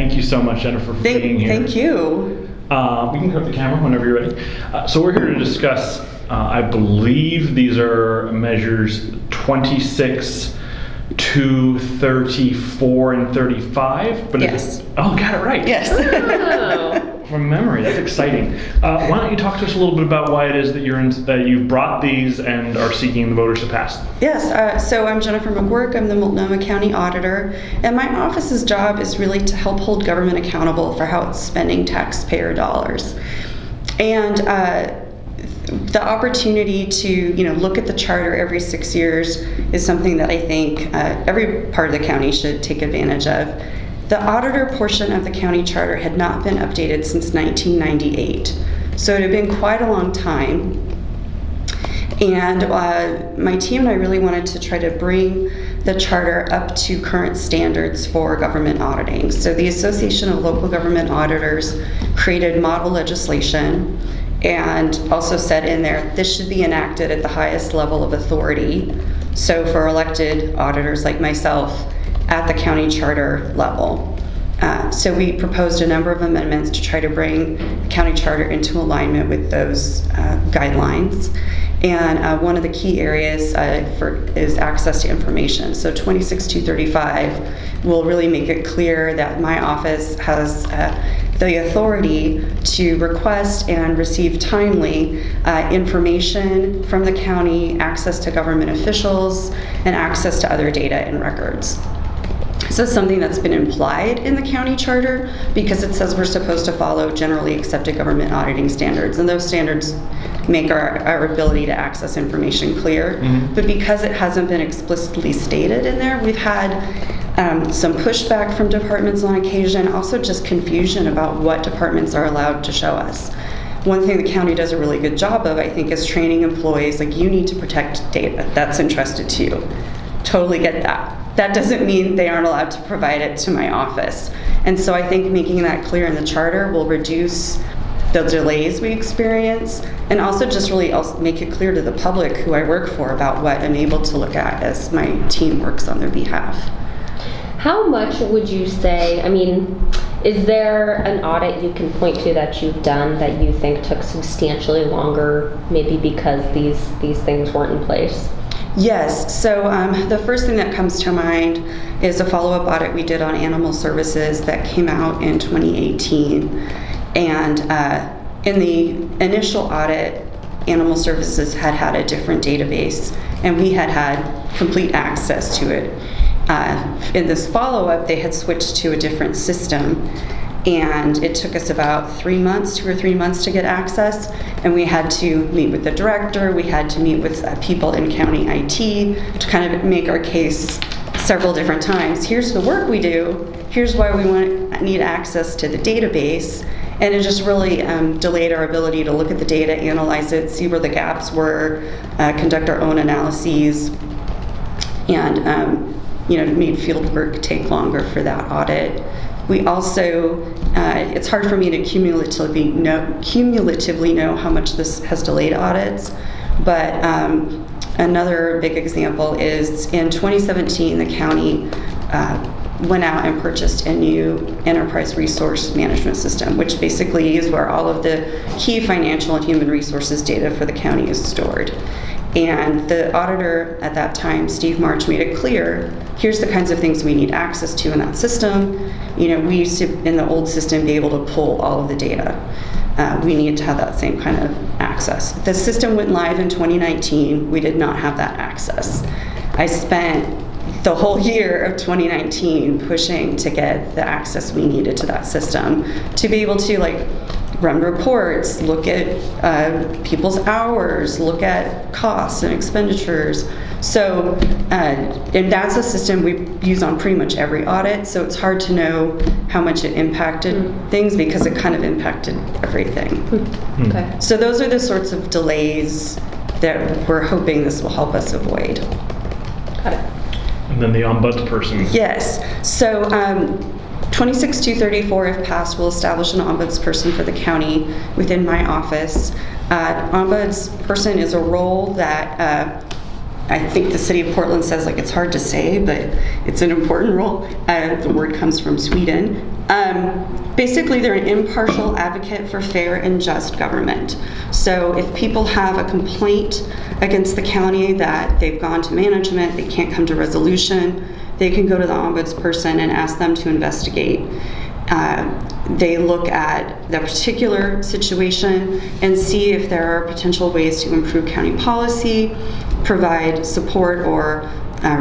Thank you so much, Jennifer, for being here. Thank you. We can cut the camera whenever you're ready. So we're here to discuss, I believe these are measures 26 to 34 and 35. But Yes. Got it right. Yes. From memory, that's exciting. Why don't you talk to us a little bit about why it is that you've brought these and are seeking the voters to pass? Yes, so I'm Jennifer McGuirk. I'm the Multnomah County Auditor, and my office's job is really to help hold government accountable for how it's spending taxpayer dollars. And the opportunity to look at the charter every 6 years is something that I think every part of the county should take advantage of. The auditor portion of the county charter had not been updated since 1998, so it had been quite a long time. And my team and I really wanted to try to bring the charter up to current standards for government auditing. So the Association of Local Government Auditors created model legislation and also said in there this should be enacted at the highest level of authority. So for elected auditors like myself, at the county charter level. So we proposed a number of amendments to try to bring the county charter into alignment with those guidelines. And one of the key areas is access to information. So 26235 will really make it clear that my office has the authority to request and receive timely information from the county, access to government officials, and access to other data and records. So it's something that's been implied in the county charter because it says we're supposed to follow generally accepted government auditing standards, and those standards make our ability to access information clear. Mm-hmm. But because it hasn't been explicitly stated in there, we've had some pushback from departments on occasion, also just confusion about what departments are allowed to show us. One thing the county does a really good job of, I think, is training employees, like, you need to protect data that's entrusted to you. Totally get that. That doesn't mean they aren't allowed to provide it to my office. And so I think making that clear in the charter will reduce the delays we experience, and also just really make it clear to the public who I work for about what I'm able to look at as my team works on their behalf. How much would you say, is there an audit you can point to that you've done that you think took substantially longer, maybe because these things weren't in place? Yes, so the first thing that comes to mind is a follow-up audit we did on animal services that came out in 2018. And in the initial audit, animal services had a different database, and we had complete access to it. In this follow-up, they had switched to a different system, and it took us about 2 or 3 months to get access, and we had to meet with the director, we had to meet with people in county IT to kind of make our case several different times. Here's the work we do, here's why we need access to the database, and it just really delayed our ability to look at the data, analyze it, see where the gaps were, conduct our own analyses, and made field work take longer for that audit. We also, it's hard for me to cumulatively know how much this has delayed audits, but another big example is in 2017, the county went out and purchased a new enterprise resource management system, which basically is where all of the key financial and human resources data for the county is stored. And the auditor at that time, Steve March, made it clear, here's the kinds of things we need access to in that system. We used to, in the old system, be able to pull all of the data. We need to have that same kind of access. The system went live in 2019. We did not have that access. I spent the whole year of 2019 pushing to get the access we needed to that system to be able to run reports, look at people's hours, look at costs and expenditures. So, and that's a system we use on pretty much every audit, so it's hard to know how much it impacted things because it kind of impacted everything. Okay. So those are the sorts of delays that we're hoping this will help us avoid. Got it. And then the ombudsperson. Yes. So 26234, if passed, will establish an ombudsperson for the county within my office. Ombudsperson is a role that I think the city of Portland says it's hard to say, but it's an important role. The word comes from Sweden. Basically, they're an impartial advocate for fair and just government. So if people have a complaint against the county that they've gone to management, they can't come to resolution, they can go to the ombudsperson and ask them to investigate. They look at the particular situation and see if there are potential ways to improve county policy, provide support or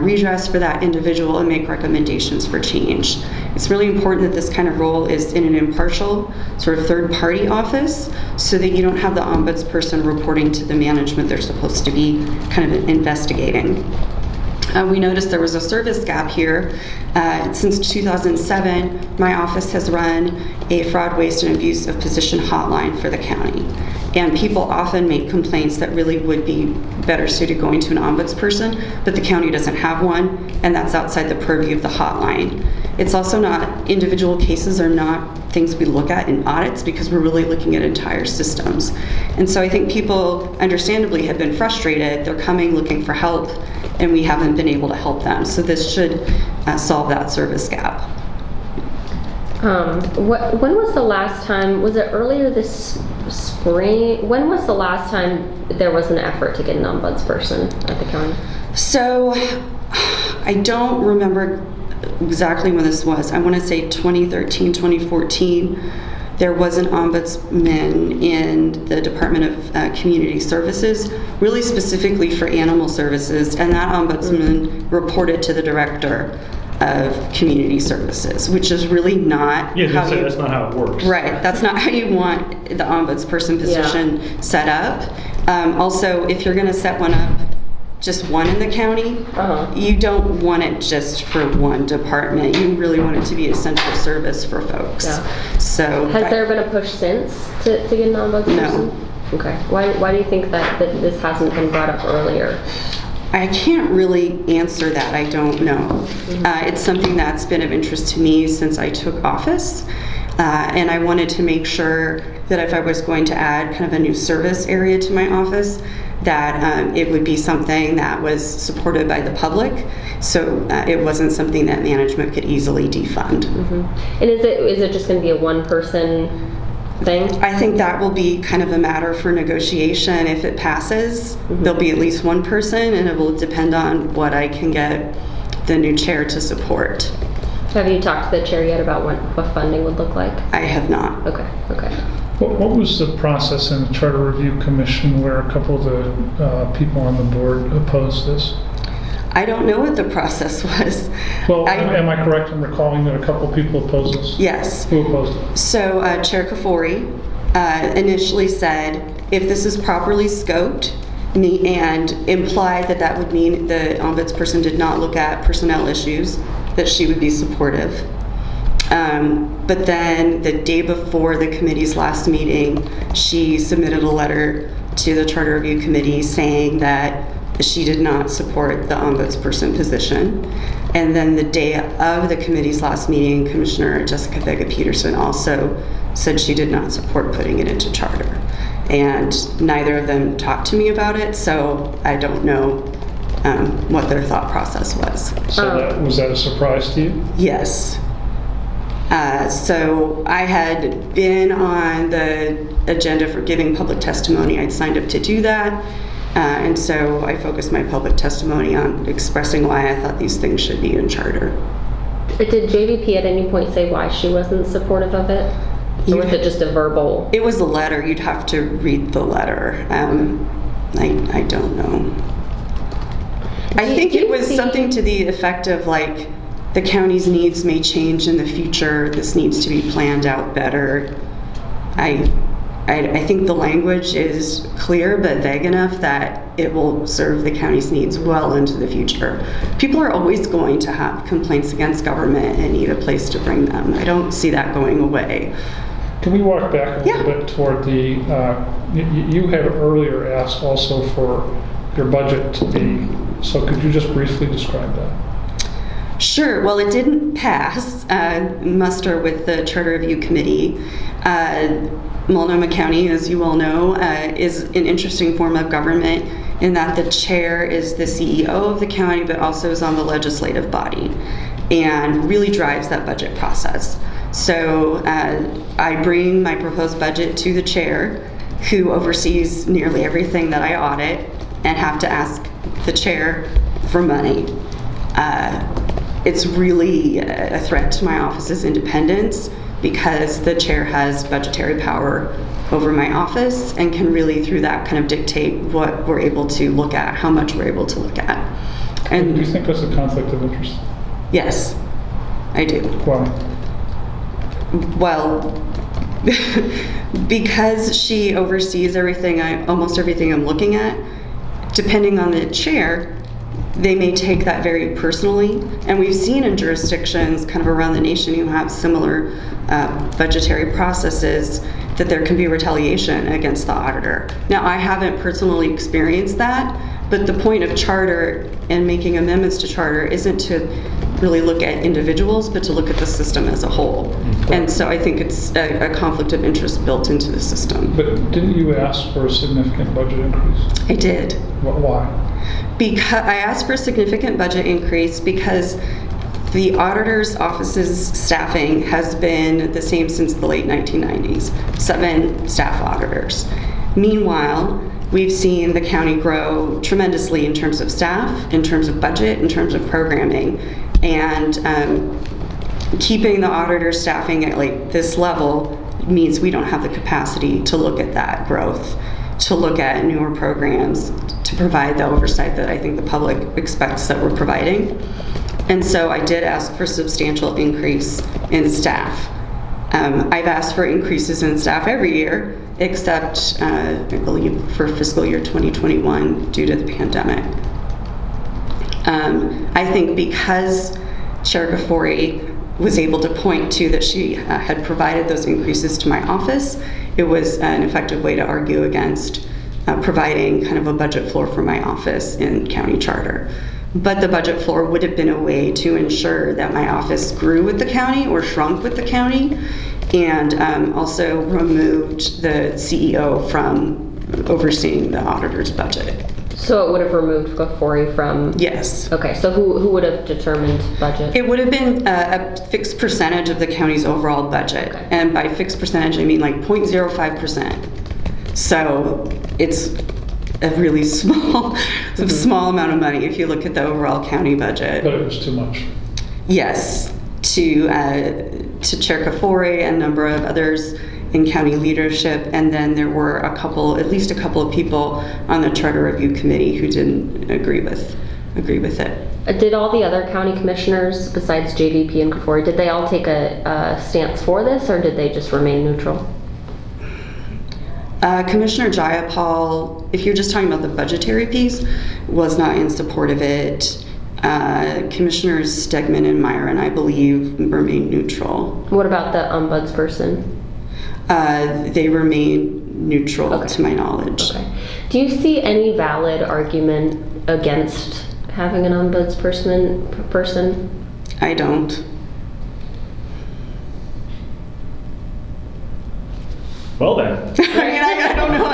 redress for that individual, and make recommendations for change. It's really important that this kind of role is in an impartial, sort of third-party office, so that you don't have the ombudsperson reporting to the management they're supposed to be kind of investigating. We noticed there was a service gap here. Since 2007, my office has run a fraud, waste, and abuse of position hotline for the county. And people often make complaints that really would be better suited going to an ombudsperson, but the county doesn't have one, and that's outside the purview of the hotline. It's also not, individual cases are not things we look at in audits because we're really looking at entire systems. And so I think people understandably have been frustrated. They're coming looking for help, and we haven't been able to help them. So this should solve that service gap. When was the last time, was it earlier this spring? When was the last time there was an effort to get an ombudsperson at the county? So I don't remember exactly when this was. I want to say 2013, 2014. There was an ombudsman in the Department of Community Services, really specifically for animal services, and that ombudsman reported to the director of Community Services, which is really not that's not how it works. Right, that's not how you want the ombudsperson position set up. Also, if you're going to set one up, just one in the county, you don't want it just for one department. You really want it to be a central service for folks. Yeah. So has there been a push since to get an ombudsperson? No. Okay. Why do you think that this hasn't been brought up earlier? I can't really answer that. I don't know. It's something that's been of interest to me since I took office. And I wanted to make sure that if I was going to add kind of a new service area to my office, that it would be something that was supported by the public, so it wasn't something that management could easily defund. And is it just going to be a one-person thing? I think that will be kind of a matter for negotiation. If it passes, there'll be at least one person, and it will depend on what I can get the new chair to support. Have you talked to the chair yet about what funding would look like? I have not. Okay. What was the process in the Charter Review Commission where a couple of the people on the board opposed this? I don't know what the process was. Well, am I correct in recalling that a couple of people opposed this? Yes. Who opposed it? So Chair Kafori initially said, if this is properly scoped, and implied that would mean the ombudsperson did not look at personnel issues, that she would be supportive. But then the day before the committee's last meeting, she submitted a letter to the Charter Review Committee saying that she did not support the ombudsperson position. And then the day of the committee's last meeting, Commissioner Jessica Vega-Peterson also said she did not support putting it into charter. And neither of them talked to me about it, so I don't know what their thought process was. So was that a surprise to you? Yes. So I had been on the agenda for giving public testimony. I'd signed up to do that. And so I focused my public testimony on expressing why I thought these things should be in charter. Did JVP at any point say why she wasn't supportive of it? Or was it just a verbal? It was a letter. You'd have to read the letter. I don't know. I think it was something to the effect of like, the county's needs may change in the future. This needs to be planned out better. I think the language is clear but vague enough that it will serve the county's needs well into the future. People are always going to have complaints against government and need a place to bring them. I don't see that going away. Can we walk back a little bit toward the, you had earlier asked also for your budget to be, so could you just briefly describe that? Sure. Well, it didn't pass muster with the Charter Review Committee. Multnomah County, as you all know, is an interesting form of government in that the chair is the CEO of the county, but also is on the legislative body and really drives that budget process. So I bring my proposed budget to the chair, who oversees nearly everything that I audit, and have to ask the chair for money. It's really a threat to my office's independence because the chair has budgetary power over my office and can really, through that, kind of dictate what we're able to look at, how much we're able to look at. Do you And think that's a conflict of interest? yes, I do. Why? Well, because she oversees everything, almost everything I'm looking at, depending on the chair, they may take that very personally. And we've seen in jurisdictions kind of around the nation who have similar budgetary processes that there can be retaliation against the auditor. Now, I haven't personally experienced that, but the point of charter and making amendments to charter isn't to really look at individuals, but to look at the system as a whole. And so I think it's a conflict of interest built into the system. But didn't you ask for a significant budget increase? I did. Why? Because I asked for a significant budget increase because the auditor's office's staffing has been the same since the late 1990s, 7 staff auditors. Meanwhile, we've seen the county grow tremendously in terms of staff, in terms of budget, in terms of programming, and keeping the auditor staffing at like this level means we don't have the capacity to look at that growth, to look at newer programs, to provide the oversight that I think the public expects that we're providing. And so I did ask for a substantial increase in staff. I've asked for increases in staff every year, except I believe for fiscal year 2021 due to the pandemic. I think because Chair Ghaffori was able to point to that she had provided those increases to my office, it was an effective way to argue against providing kind of a budget floor for my office in county charter. But the budget floor would have been a way to ensure that my office grew with the county or shrunk with the county, and also removed the CEO from overseeing the auditor's budget. So it would have removed Ghaffori from... Yes. Okay, so who would have determined budget? It would have been a fixed percentage of the county's overall budget. Okay. And by fixed percentage, I mean like 0.05%. So it's a really small, small amount of money if you look at the overall county budget. But it was too much. Yes, to Chair Ghaffori and a number of others in county leadership, and then there were at least a couple of people on the Charter Review Committee who didn't agree with it. Did all the other county commissioners, besides JVP and Ghaffori, did they all take a stance for this, or did they just remain neutral? Commissioner Jayapal, if you're just talking about the budgetary piece, was not in support of it. Commissioners Stegman and Myron, I believe, remained neutral. What about the ombudsperson? They remain neutral, Okay. to my knowledge. Okay. Do you see any valid argument against having an ombudsperson? I don't. Well then. I mean, I don't know.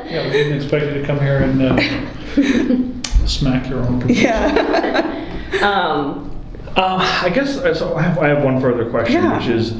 Yeah, we didn't expect you to come here and smack your own computer. Yeah. I guess so. I have one further question, Yeah. which is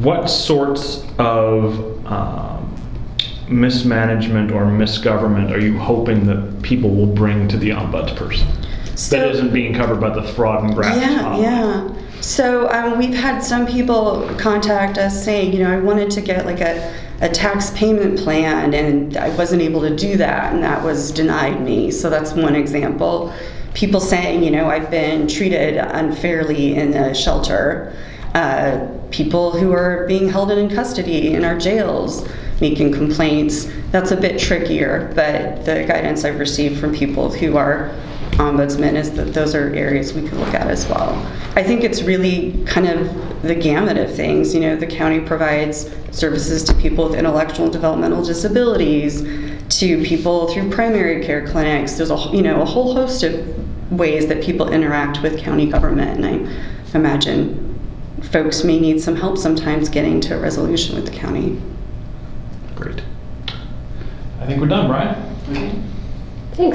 what sorts of mismanagement or misgovernment are you hoping that people will bring to the ombudsperson that isn't being covered by the fraud and graft? Yeah. So we've had some people contact us saying, I wanted to get like a tax payment plan, and I wasn't able to do that, and that was denied me. So that's one example. People saying, I've been treated unfairly in a shelter. People who are being held in custody in our jails making complaints. That's a bit trickier, but the guidance I've received from people who are ombudsmen is that those are areas we could look at as well. I think it's really kind of the gamut of things. The county provides services to people with intellectual and developmental disabilities, to people through primary care clinics. There's a whole host of ways that people interact with county government, and I imagine folks may need some help sometimes getting to a resolution with the county. Great. I think we're done, Brian. Okay.